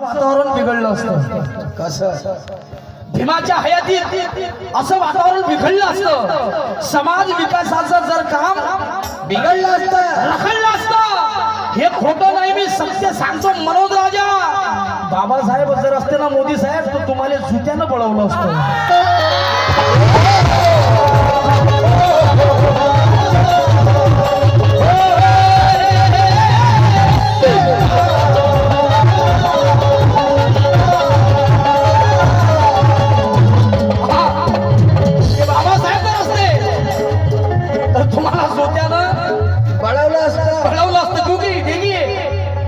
वातावरण बिघडलं असतं. कसं भीमाच्या हयातीत असं वातावरण बिघडलं असतं. समाज विकासाचं जर काम बिघडलं असतं, रखडलं असतं. हे खोटं नाही, मी सत्य सांगतो. मनोज राजा बाबासाहेब जर असते ना मोदी साहेब, तर तुम्हाला जुत्यानं पळवलं असतं. बाबासाहेब जर असते तर तुम्हाला जुत्यानं पळवलं असतं. पढ़ाऊला असतं. क्योंकि देखिए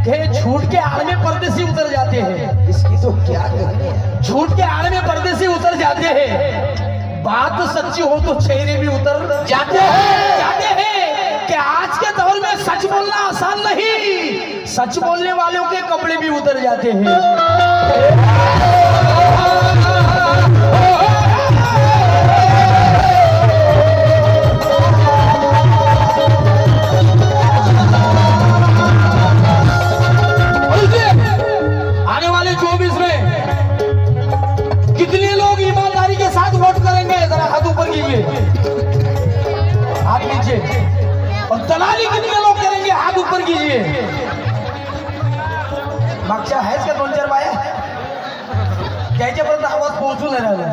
कि झूठ के आड़ में परदेसी उतर जाते हैं. इसकी तो क्या कहने है. झूठ के आड़ में परदेसी उतर जाते हैं. बात सच्ची हो तो चेहरे भी उतर जाते हैं कि आज के दौर में सच बोलना आसान नहीं. सच बोलने वालों के कपड़े भी उतर जाते हैं. आने वाले 24 में कितने लोग ईमानदारी के साथ वोट करेंगे? जरा हाथ ऊपर कीजिए, हाथ नीचे. और दलाली कितने लोग करेंगे? हाथ ऊपर कीजिए. मागच्या आहेच का 2-4 बाया? त्याच्यापर्यंत आवाज पोहोचू नाही राहिला.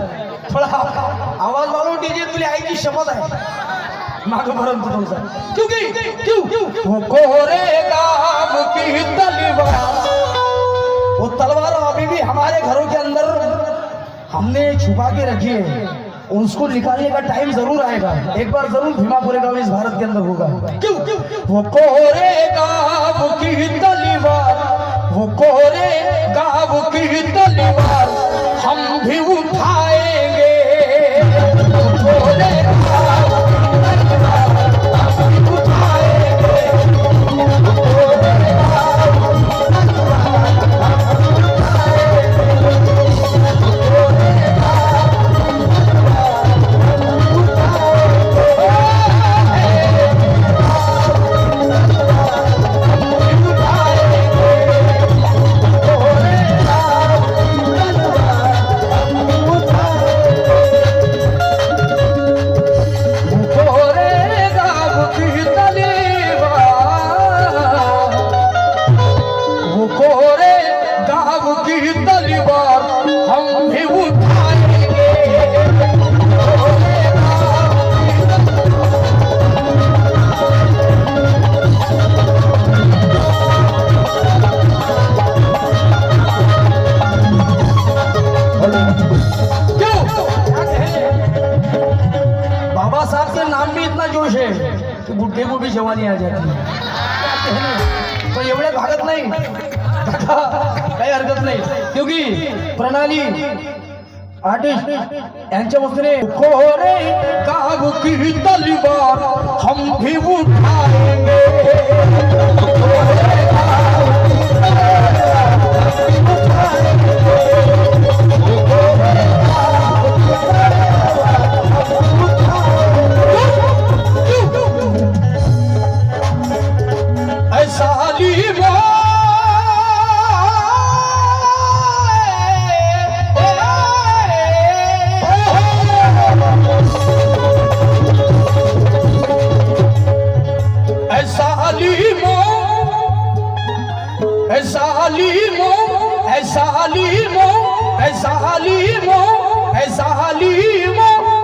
थोडा आवाज वाढवून डीजे, तुला आईची शपथ आहे मागपर्यंत तुमचा. क्यों वो कोरेगा की तलवार, वो तलवार अभी भी हमारे घरों के अंदर हमने छुपा के रखी है. उसको निकालने का टाइम जरूर आएगा. एक बार जरूर भीमा कोरेगांव इस भारत के अंदर होगा. वो कोरेगांव की तलवार, वो कोरेगांव की तलवार हम भी उठाएंगे. वो कोरेगांव की तलवार हम भी उठाएंगे. बाबा साहब के नाम में इतना जोश है कि बुढ़े को भी जवानी आ जाती है. पण एवढे भागत नाही, काही हरकत नाही. क्योंकि प्रणाली आर्टिस्ट यांच्या वस्तीने कोरे काबू की तलवार हम भी उठाएंगे.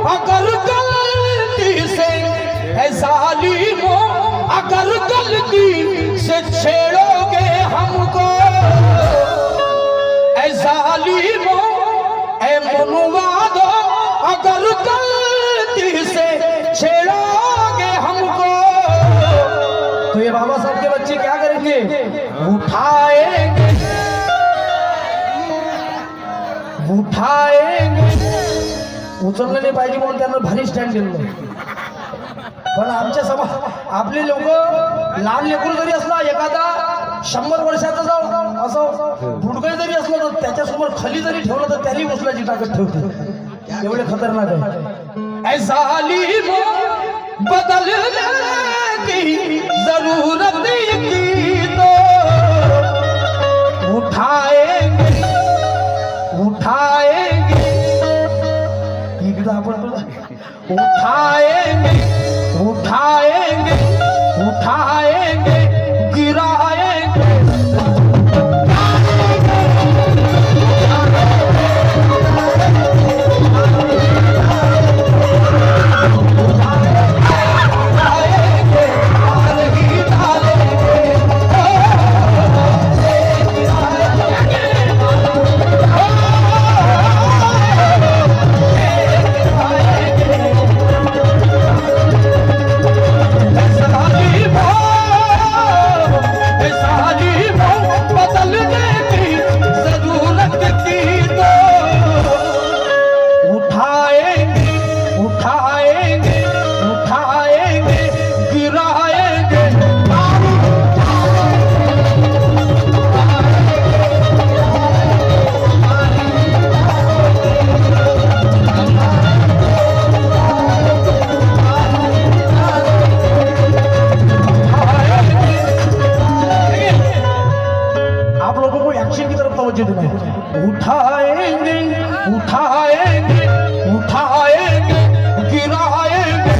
अगर गलती से अगर गलती से छेड़ोगे हमको, जालिमो ए मनुआ दो. अगर गलती से छेड़ोगे हमको, तो ये बाबा साहब के बच्चे क्या करेंगे? उठाएंगे. उचललं नाही पाहिजे म्हणून त्यांना भारी स्टँड दिलं. पण आमच्या आपले लोक लहान लेकरू जरी असला, एखादा 100 वर्षाचा जाऊ असं फुटकळी जरी असलं, तर त्याच्यासमोर खाली जरी ठेवलं तर त्याही उचलायची ताकद ठेवते. एवढे खतरनाक आहे. ऐसा बदलने की जरूरत की तो उठाएंगे. उठाएंगे एकदा आपण तुला उठाएंगे उठाएंगे उठाएंगे गिराएंगे उठाएंगे उठाएंगे उठाएंगे गिराएंगे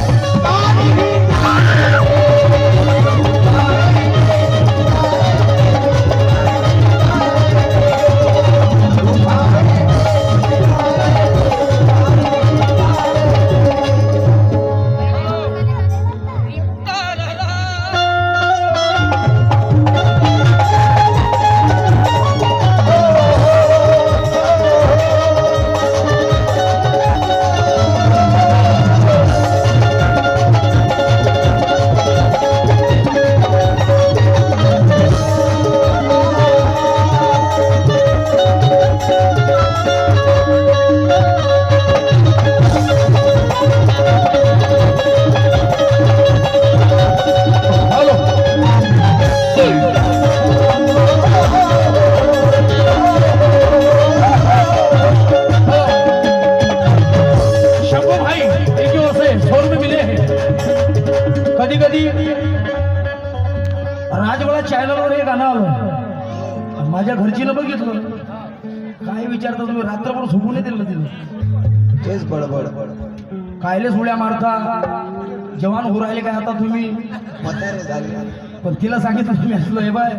कधी कधी राजवाडा चॅनलवर हे गाणं आलं माझ्या घरचीनं बघितलं काय विचारता तुम्ही रात्रभर झोपून नाही दिलं तिला तेच बडबड कायले सोड्या मारता जवान हो राहिले काय आता तुम्ही म्हातारे झाले पण तिला सांगितलं तुम्ही असलो हे बाय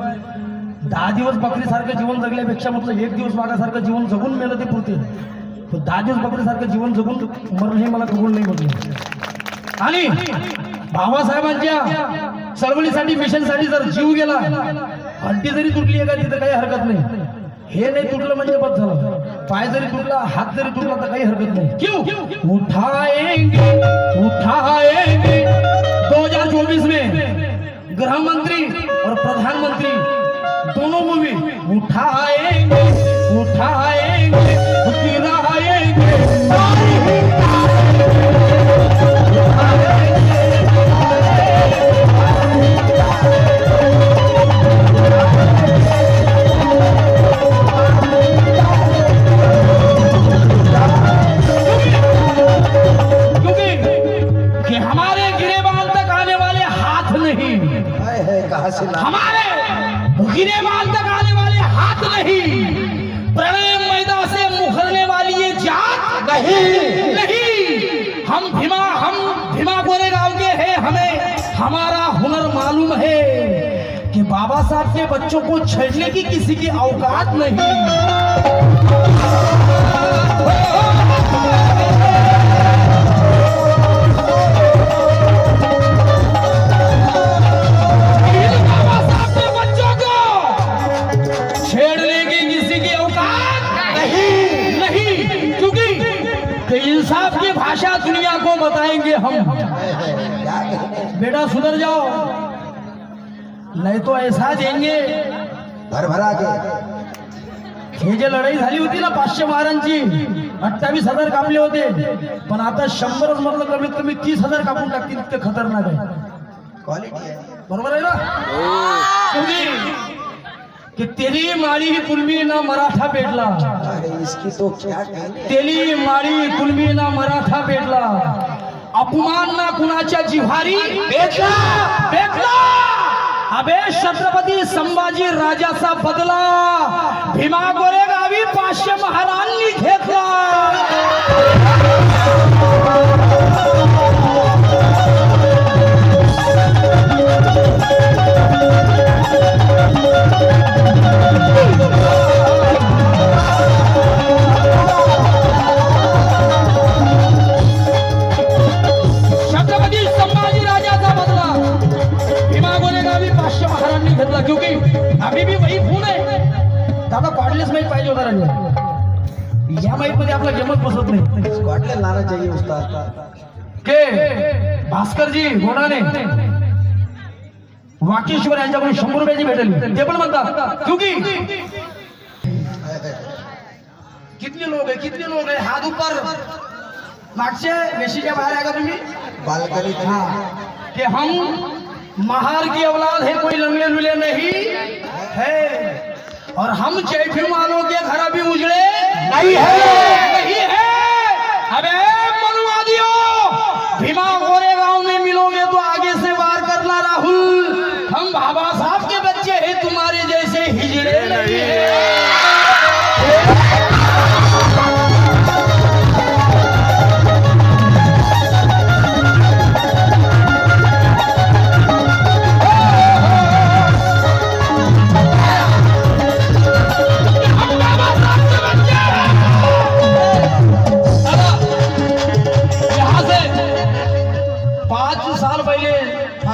10 दिवस बकरीसारखं जीवन जगल्यापेक्षा म्हटलं 1 दिवस वाघासारखं जीवन जगून मेलं ते पुरते पण 10 दिवस बकरीसारखं जीवन जगून मरण हे मला कबूल नाही म्हटलं आणि बाबासाहेबांच्या चळवळीसाठी मिशनसाठी जर जीव गेला अंटी जरी तुटली आहे का तिथं काही हरकत नाही हे नाही तुटलं म्हणजे बस झालं पाय जरी तुटला हात जरी तुटला तर काही हरकत नाही क्यों उठाएंगे उठाएंगे 2024 में गृह मंत्री और प्रधानमंत्री दोनों मूवी उठाएंगे उठाएंगे गिराएंगे हमारे गिरेबान तक आने वाले हाथ नहीं प्रणय मैदान से मुखरने वाली ये जात नहीं नहीं हम भीमा गोरेगांव के हैं हमें हमारा हुनर मालूम है कि बाबा साहब के बच्चों को छेड़ने की किसी की औकात नहीं इंसाफ की भाषा दुनिया को बताएंगे हम बेटा सुधर जाओ नहीं तो ऐसा देंगे भरभरा के हे जे लढाई झाली होती ना 500 महारांची 28,000 कापले होते पण आता 100 मधलं कमीत कमी 30,000 कापून टाकतील इतके खतरनाक आहे क्वालिटी आहे बरोबर आहे ना कि तेरी माड़ी कुलमी ना मराठा पेटला अरे इसकी तो क्या कहने तेली माड़ी कुलमी ना मराठा पेटला अपमान ना कुणाच्या जिव्हारी पेटला पेटला अबे छत्रपती संभाजी राजाचा बदला भीमा गोरेगावी 500 महाराजांनी घेतला. छत्रपती संभाजी राजाचा बदला भीमा गोरेगावी 500 महाराजांनी घेतला. क्योंकि अभी भी वही खून है. दादा कॉर्डलेस माहीत पाहिजे होता राजा. या माहीत मध्ये आपला गेमच बसत नाही. स्कॉटलैंड लाना चाहिए उस्ताद. के भास्कर जी घोडाने वाकेश्वर यांच्याकडून 100 रुपयाची भेटेल ते पण म्हणतात. क्योंकि कितने लोग है हाथ ऊपर मागचे वेशीच्या बाहेर आहे का तुम्ही. बालकनी हाँ कि हम महार की औलाद है, कोई लंगड़े लुले नहीं है, और हम जयफिर वालों के घर अभी उजड़े नहीं है. अबे मनुवादियों, भीमा गोरेगांव में मिलोगे तो आगे से वार करना राहुल. हम बाबा साहब के बच्चे हैं, तुम्हारे जैसे हिजड़े नहीं है.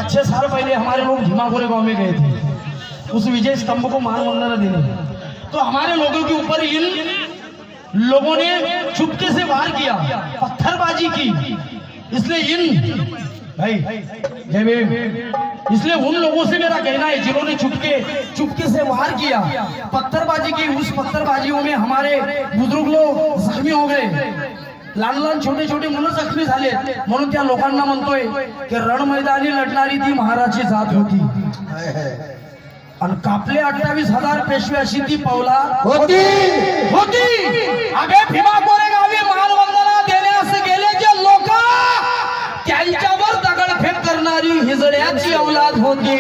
छह साल पहले हमारे लोग भीमा गोरेगांव में गए थे उस विजय स्तंभ को मानवंदना देने. तो हमारे लोगों के ऊपर इन लोगों ने चुपके से वार किया, पत्थरबाजी की. इसलिए इन भाई जय भीम, इसलिए उन लोगों से मेरा कहना है जिन्होंने चुपके से वार किया, पत्थरबाजी की. उस पत्थरबाजियों में हमारे बुजुर्ग लोग जख्मी हो गए, लहान लहान छोटे छोटे मुलं जखमी झाले. म्हणून त्या लोकांना म्हणतोय की रण मैदानी लढणारी ती महाराजची जात होती आणि कापले 28,000 पेशव्याशी ती पावला होती. अबे भीमा गोरेगावी मानवंदना देण्यास गेले जे लोक, त्यांच्यावर दगडफेक करणारी हिजड्याची औलाद होती.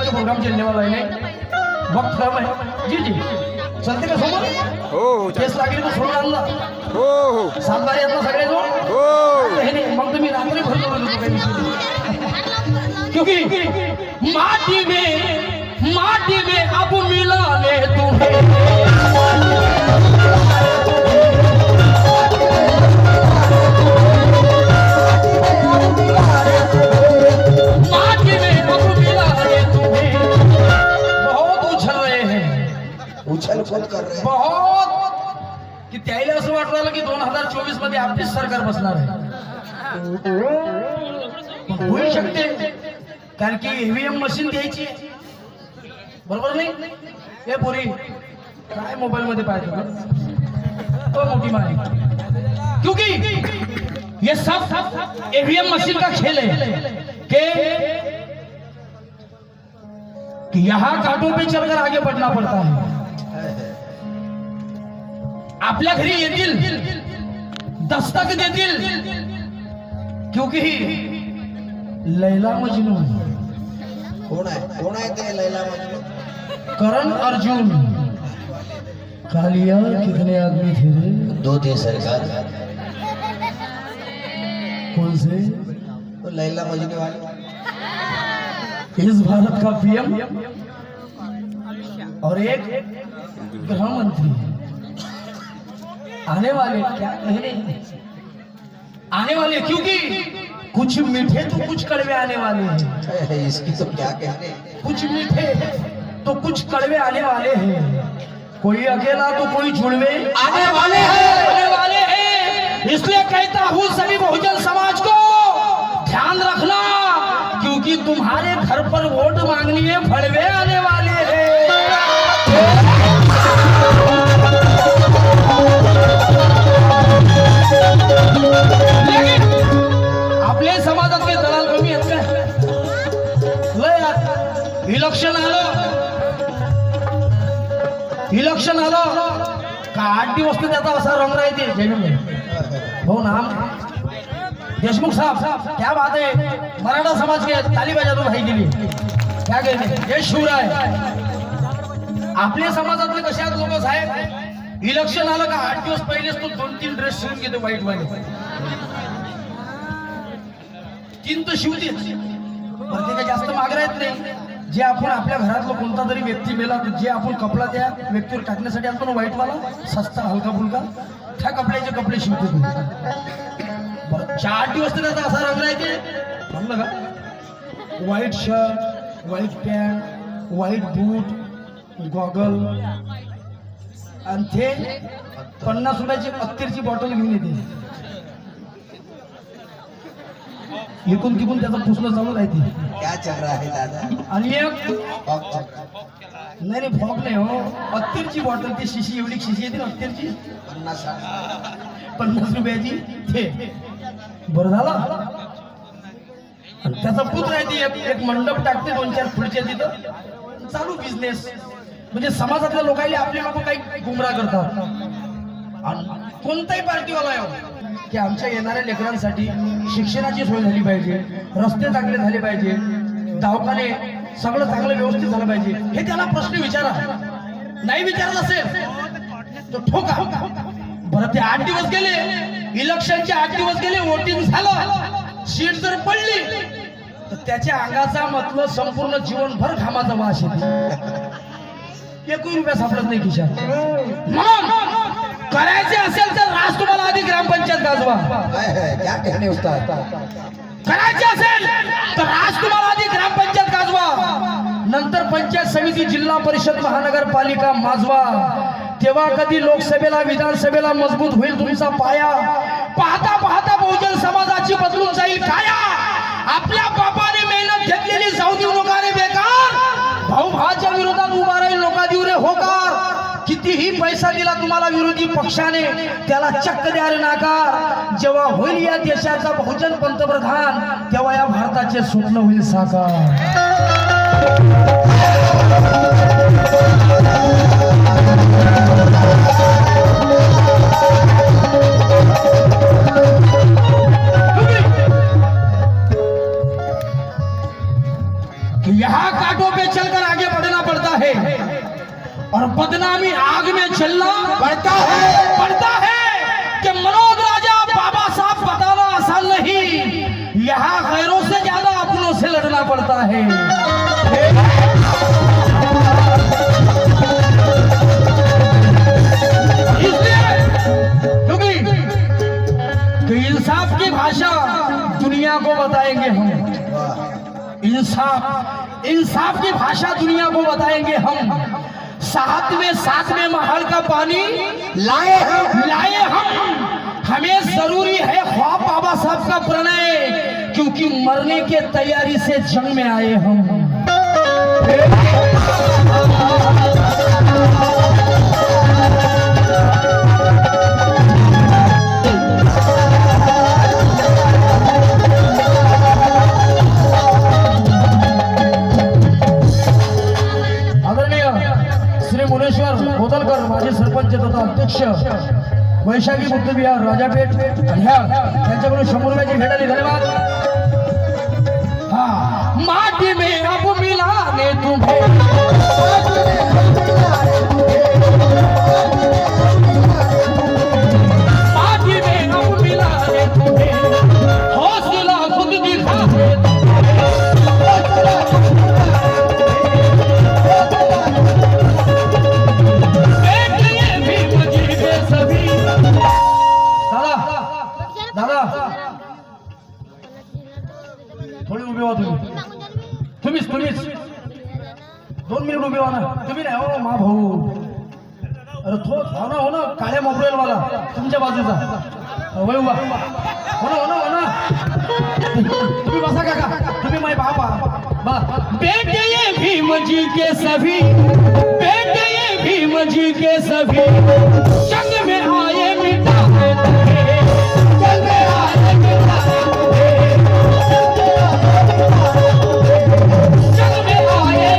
प्रोग्राम चलने वाला है. वक्त कम है. जी चलते का सोमर केस लागेल तर सोडून आणला. 7 बारी आता सगळे जो मग तुम्ही रात्री भरतो काही विषय. क्योंकि माटी में अब मिलाने तुम्हें उछल कर रहे हैं बहुत, की त्याला असं वाटलं की 2024 मध्ये आपलीच सरकार बसणार आहे. होऊ शकते कारण की ईव्हीएम मशीन द्यायची आहे, बरोबर नाही. हे पोरी काय मोबाईल मध्ये पाहिजे तो मोठी माहिती. क्योंकि ये सब ईवीएम मशीन का खेल है कि यहाँ कांटों पे चलकर आगे बढ़ना पड़ता है. आपल्या घरी येतील, दस्तक देतील. क्योंकि लैला मजनू कोण आहे ते लैला मजनू? करण अर्जुन. कालिया कितने आदमी थे रे? 2 थे सरकार. कौन से? तो लैला मजनू वाले. इस भारत का पीएम और एक गृह मंत्री आने वाले. क्या कहने आने वाले, क्योंकि कुछ मीठे तो कुछ कड़वे आने वाले हैं. इसकी तो क्या कहने. कुछ मीठे तो कुछ कड़वे आने वाले हैं. कोई अकेला तो कोई जुड़वे आने वाले हैं. इसलिए कहता हूँ सभी बहुजन समाज को ध्यान रखना, क्योंकि तुम्हारे घर पर वोट मांगने भड़वे आने वाले हैं। लेकिन आपल्या समाजातले दलाल कमी आहेत का? लय यार, इलेक्शन आलं का 8 दिवस तर त्याचा असा रंग राहते जैन हो ना। देशमुख साहब क्या बात है, मराठा समाज के ताली बजातो भाई दिली क्या कहते, जय शिवराय। आपल्या समाजातले कसे आहेत लोक साहेब, इलेक्शन आलं का 8 दिवस पहिलेच तो 2-3 ड्रेस शिवून घेतो वाईट वाले, 3 तर शिवतेच, प्रत्येका जास्त माग राहत नाही। जे आपण आपल्या घरातलं कोणता तरी व्यक्ती मेला, जे आपण कपडा त्या व्यक्तीवर टाकण्यासाठी आणतो ना व्हाईटवाला, सस्ता हलका फुलका, त्या कपड्याचे कपडे शिवतो तू। बरं 4 दिवस तर त्याचा असा रंग राहते म्हणलं का, white shirt, white pant, white boot, goggle, आणि ते 50 रुपयाची अत्तरची बॉटल घेऊन येते, इकून तिकून त्याचं पुसणं चालू राहते। क्या चल रहा है दादा? आणि एक नाही फॉक नाही हो, अत्तरची बॉटल, ती शिशी एवढी शिशी येते ना अत्तरची, 50 रुपयाची, ते बरं झालं। त्याचा पुत्र आहे ती एक मंडप टाकते 2-4 खुर्च्या तिथं, चालू बिझनेस। म्हणजे समाजातल्या लोकांना आपले लोक काही गुमराह करतात, आणि कोणताही पार्टीवाला आहे की आमच्या येणाऱ्या लेकरांसाठी शिक्षणाची सोय झाली पाहिजे, रस्ते चांगले झाले पाहिजे, दवाखाने सगळं चांगलं व्यवस्थित झालं पाहिजे, हे त्याला प्रश्न विचारा। नाही विचारत असेल तर ठोका। बरं ते 8 दिवस गेले, इलेक्शनचे 8 दिवस गेले, वोटिंग झालं, सीट जर पडली तर त्याच्या अंगाचा मतलब संपूर्ण जीवनभर घामाचा वास येतो, 1 रुपया सापडत नाही खिशात। म्हणून करायचे असेल तर राज तुम्हाला आधी ग्रामपंचायत गाजवा, क्या कहने उस्ताद? करायचे असेल तर राज तुम्हाला आधी ग्रामपंचायत गाजवा, नंतर पंचायत समिती, जिल्हा परिषद, महानगरपालिका माजवा, तेव्हा कधी लोकसभेला विधानसभेला मजबूत होईल तुमचा पाया। पाहता पाहता बहुजन समाजाची बदलून जाईल काया, आपल्या बापाने मेहनत घेतलेली जाऊ देऊ नका रे बेकार, भाऊ भाच्या विरोधात उभा राहील लोका देऊ रे होकार, कितीही पैसा दिला तुम्हाला विरोधी पक्षाने त्याला चक्क द्या रे नाकार, जेव्हा होईल या देशाचा बहुजन पंतप्रधान तेव्हा या भारताचे स्वप्न होईल साकार। यहाँ कांटों पे चलकर आगे बढ़ना पड़ता है और बदनामी आग में चलना पड़ता है कि मनोज राजा बाबा साहब बताना आसान नहीं, यहाँ गैरों से ज्यादा अपनों से लड़ना पड़ता है। इसलिए क्योंकि इंसाफ की भाषा दुनिया को बताएंगे हम, इंसाफ की भाषा दुनिया को बताएंगे हम। 7वें महल का पानी लाए हम, हमें जरूरी है ख्वाब बाबा साहब का प्रणय, क्योंकि मरने के तैयारी से जंग में आए हम। बोदलकर माजी सरपंच तथा अध्यक्ष वैशाखी बुद्ध विहार राजापेठ कल्याण यांच्याकडून 100 रुपयाची भेट आली, धन्यवाद। माटी में अब मिलाने तुम्हें, माटी में अब मिलाने तुम्हें, हौसला खुद दिखाए थोडी उभी व्हा तुम्हीच 2 मिनिट उभी व्हा ना, तुम्ही नाही हो मा भाऊ, अरे थोडं हो ना काळ्या मोबाईल वाला तुमच्या बाजूचा वय वा हो ना तुम्ही बसा काका तुम्ही माय बाबा बेटे ये भीम जी के सभी बेटे ये भीम जी के सभी जंग में आए मिटाए थे जंग में आए मिटाए थे जंग में आए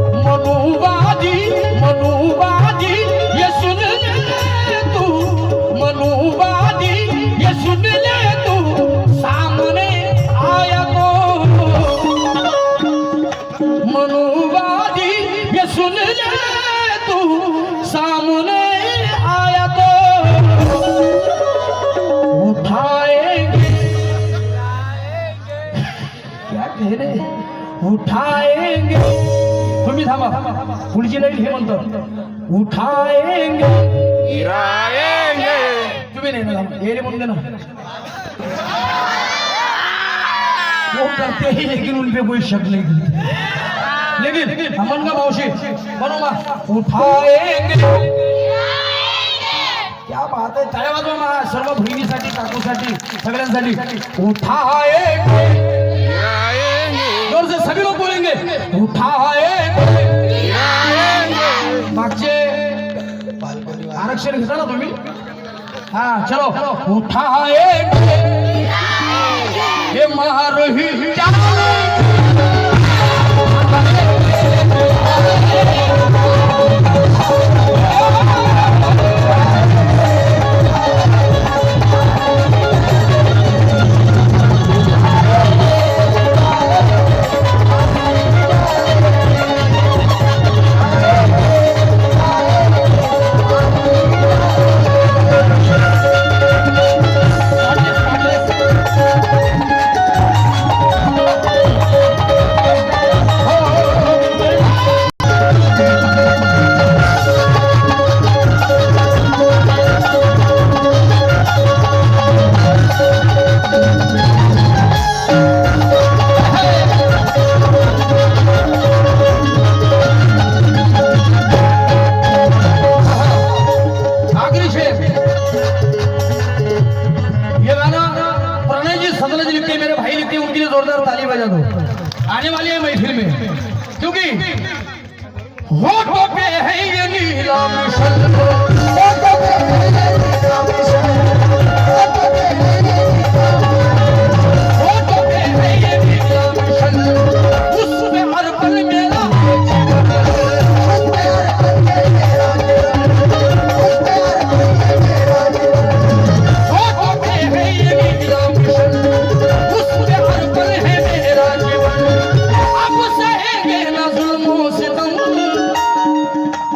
मनुवादी मनुवादी ये सुन ले तू मनुवादी ये सुन ले तू सामने आया तो मनुवादी ये सुन ले तू सामने आया तो उठाएंगे क्या कह रहे उठाएंगे तुम्ही थांबा पुढची लाईन हे म्हणतो उठाएंगे गिराएंगे तुम्ही नाही ना हे रे म्हणून दे ना वो करते ही लेकिन उन पे कोई शक नहीं लेकिन हमन का मावशी बनो मा उठाएंगे क्या बात है टाळ्या वाजवा मा सर्व बहिणीसाठी काकूसाठी सगळ्यांसाठी उठाएंगे जोर से सभी लोग बोलेंगे उठाएंगे मागचे आरक्षण घेता ना तुम्ही हा चलो उठाएंगे ये महारोही आने वाली है महफिल में क्योंकि होठों पे है ये नीला मिशन होठों पे है ये नीला मिशन होठों पे है ये नीला मिशन उसमें हर पल मेरा होठों पे है ये नीला मिशन उसमें हर पल है मेरा जीवन अब सहेंगे ना जुल्मों सितम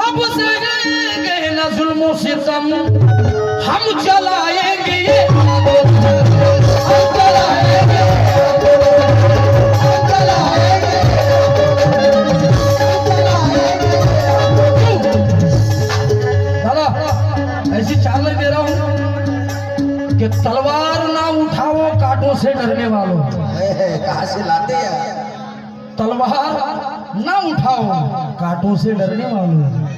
अब सहेंगे ना जुल्मों सितम हम चलाएंगे ये हम चलाएंगे हम चलाएंगे दादा ऐसी चाल दे रहा हूँ कि तलवार ना उठाओ कांटों से डरने वालों कहाँ से लाते हैं तलवार ना उठाओ कांटों से डरने वालों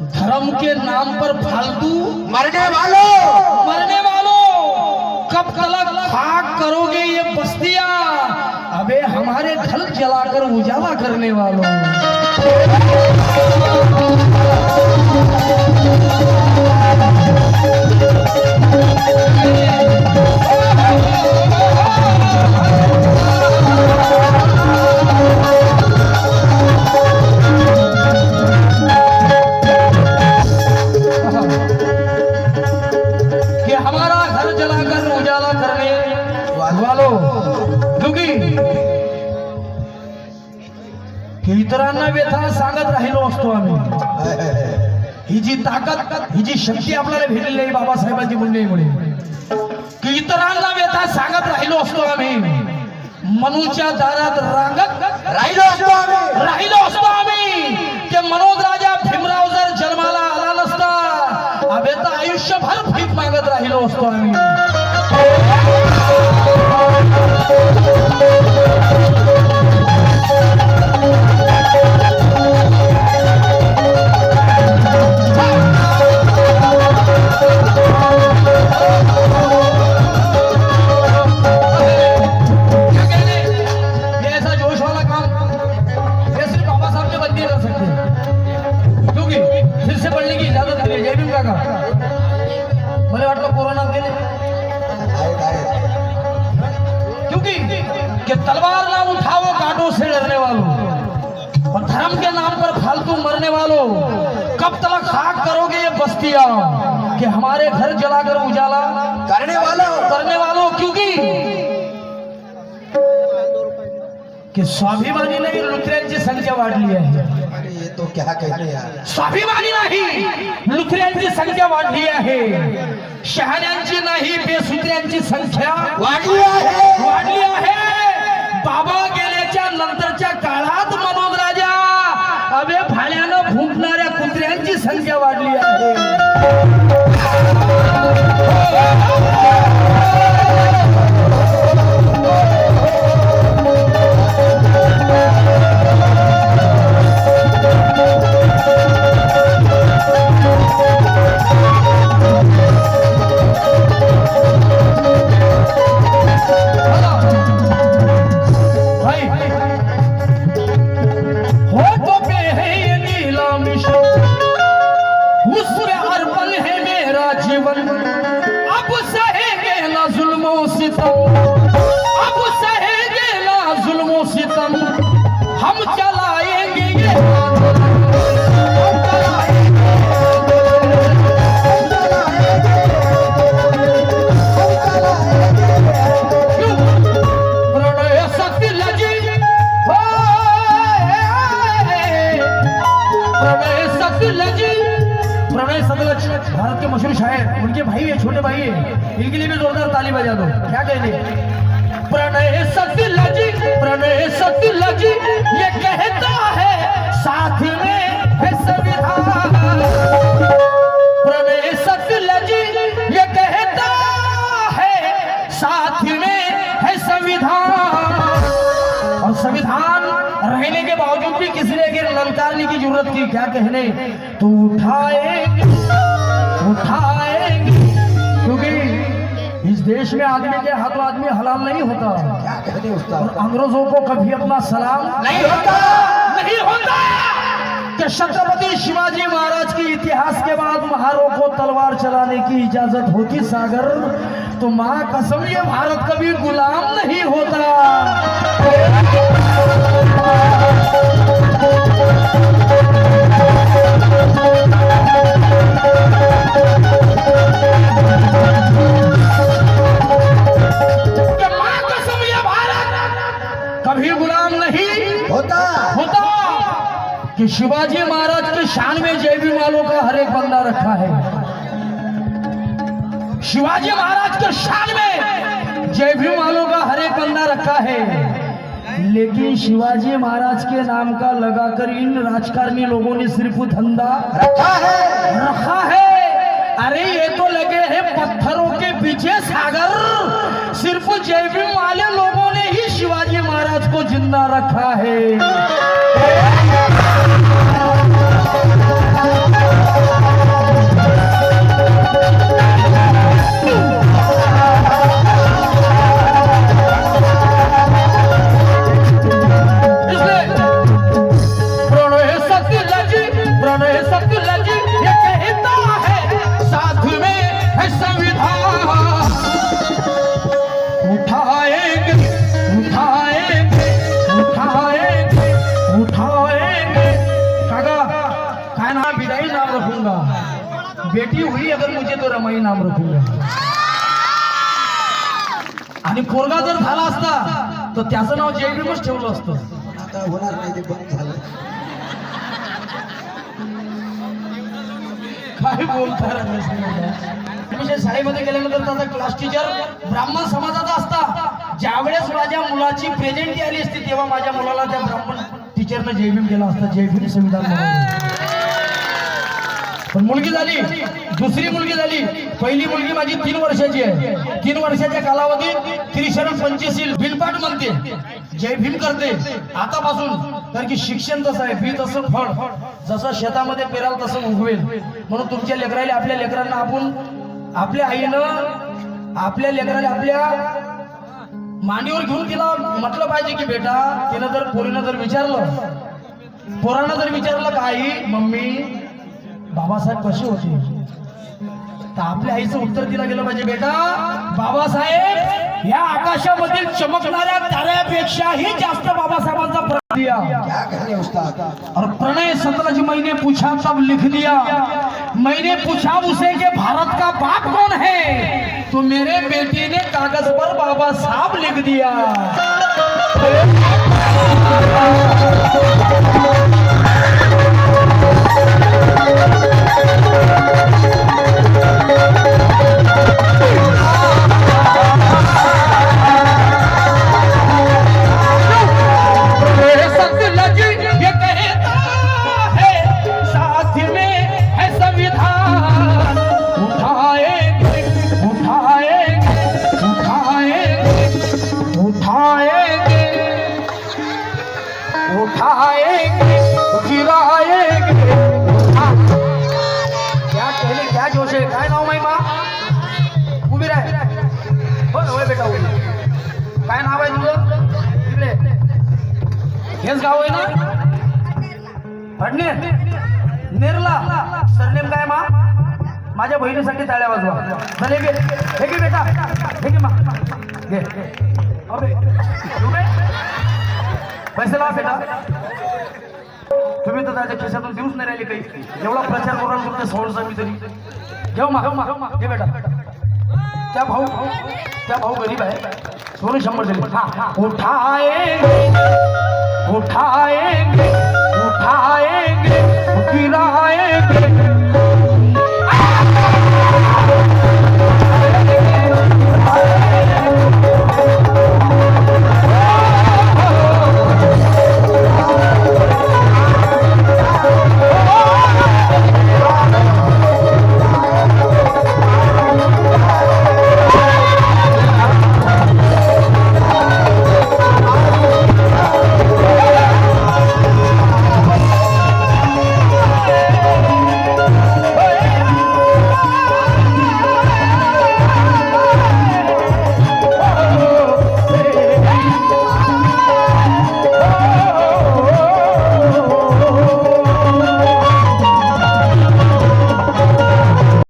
धर्म के नाम पर फालतू मरने वालों कब तलक खाक करोगे ये बस्तियां अबे हमारे घर जलाकर उजाला करने वालों कि हमारा घर जलाकर उजाला करने वालों क्योंकि इतरांना व्यथा सांगत राहिलो असतो आम्ही ही जी ताकद ही जी शक्ती आपल्याला भेटलेली आहे बाबासाहेबांची पुण्यामुळे की इतरांना व्यथा सांगत राहिलो असतो आम्ही मनूच्या दारात रांगत राहिलो असतो आम्ही की मनोज राजा भीमराव जर जन्माला आला नसता अबे तर आयुष्यभर भीक मागत राहिलो असतो आम्ही का मला वाटलं कोरोनात गेले क्योंकि कि तलवार ना उठाओ कांटों से डरने वालों और धर्म के नाम पर फालतू मरने वालों कब तक खाक करोगे ये बस्तियां कि हमारे घर जलाकर उजाला करने वालों क्योंकि कि स्वाभिमानी ने लुथऱ्यांची संख्या वाढली आहे अरे ये तो क्या कहते यार स्वाभिमानी नाही लुथऱ्यांची संख्या वाढली आहे शहाण्यांची नाही बेसुत्र्यांची संख्या वाढली आहे बाबा गेल्याच्या नंतरच्या काळात मनोज राजा अबे भाड्यानं भुंकणाऱ्या कुत्र्यांची संख्या वाढली आहे हम चलाएंगे ये प्रणय शक्ति लजी प्रणय सतलज भारत के मशहूर शायर उनके भाई है छोटे भाई है इनके लिए भी जोरदार ताली बजा दो क्या कहते प्रणय सत्य लजी ये कहता है साथ में है संविधान प्रणय सत्य लजी ये कहता है साथ में है संविधान और संविधान रहने के बावजूद भी किसी ने के ललकारने की जरूरत की क्या कहने तो उठाएंगे क्योंकि इस देश में आदमी के हाथों आदमी हलाल नहीं होता क्या कहते उस्ताद और अंग्रेजों को कभी अपना सलाम नहीं होता कि छत्रपति शिवाजी महाराज के इतिहास के बाद महारों को तलवार चलाने की इजाजत होती सागर तो मां कसम ये भारत कभी गुलाम नहीं होता कभी गुलाम नहीं होता कि शिवाजी महाराज के शान में जय भीम वालों का हर एक बंदा रखा है शिवाजी महाराज के शान में जय भीम वालों का हर एक बंदा रखा है लेकिन शिवाजी महाराज के नाम का लगाकर इन राजकारणी लोगों ने सिर्फ धंधा रखा है अरे ये तो लगे हैं पत्थरों के पीछे सागर सिर्फ जय भीम वाले लोगों ने ही शिवाजी महाराज को जिंदा रखा है प्रणय सत्य लजी ये कहता है साथ में है संविधान उठाएंगे काका काय नाम बिदाई नाम रखूंगा बेटी हुई अगर मुझे तो रमाई नाम रखूंगा आणि पोरगा जर झाला असता तर त्याचं नाव जय भीमच ठेवलं असतं आता होणार नाही ते बंद झालं काय बोलता शाळेमध्ये गेल्यानंतर त्याचा क्लास टीचर ब्राह्मण समाजाचा असता ज्यावेळेस माझ्या मुलाची प्रेझेंटी आली असती तेव्हा माझ्या मुलाला त्या ब्राह्मण टीचरनं जय भीम केला असता जय भीम संविधान पण मुलगी झाली दुसरी मुलगी झाली पहिली मुलगी माझी 3 वर्षाची आहे 3 वर्षाच्या कालावधीत त्रिशरण पंचशील बिलपाट म्हणते जय भीम करते आतापासून कारण की शिक्षण तसं आहे बी तसं फळ जसं शेतामध्ये पेराल तसं उगवेल म्हणून तुमच्या लेकराला आपल्या लेकरांना आपण आपल्या आईनं आपल्या लेकराला आपल्या मांडीवर घेऊन तिला म्हटलं पाहिजे की बेटा तिनं जर पोरीनं जर विचारलं पोरानं जर विचारलं का आई मम्मी बाबासाहेब कसे होते तर आपल्या आईचं उत्तर दिलं गेलं पाहिजे बेटा बाबासाहेब या आकाशामधील चमकणाऱ्या ताऱ्यापेक्षाही जास्त बाबासाहेबांचा प्रण दिया क्या कह रहे उस्ताद और प्रणय 17 जी मैंने पूछा तब लिख दिया मैंने पूछा उसे कि भारत का बाप कौन है तो मेरे बेटे ने कागज पर बाबा साहब लिख दिया क्या जोश आहे काय नाव माई मा उभी राह होय बेटा उभी काय नाव आहे तुझं इकडे हेच गाव आहे ना फडणे नेरला सरनेम काय मा माझ्या बहिणीसाठी टाळ्या वाजवा चल हे घे बेटा हे घे मा घे अबे पैसे लावा बेटा तुम्ही तर त्याच्या खिशातून देऊच नाही राहिले काही एवढा प्रचार करून तुमच्या सोळसा मी तरी घेऊ मा घे बेटा त्या भाऊ गरीब आहे सोने 100 दिले हा उठाएंगे उठाएंगे उठाएंगे गिराएंगे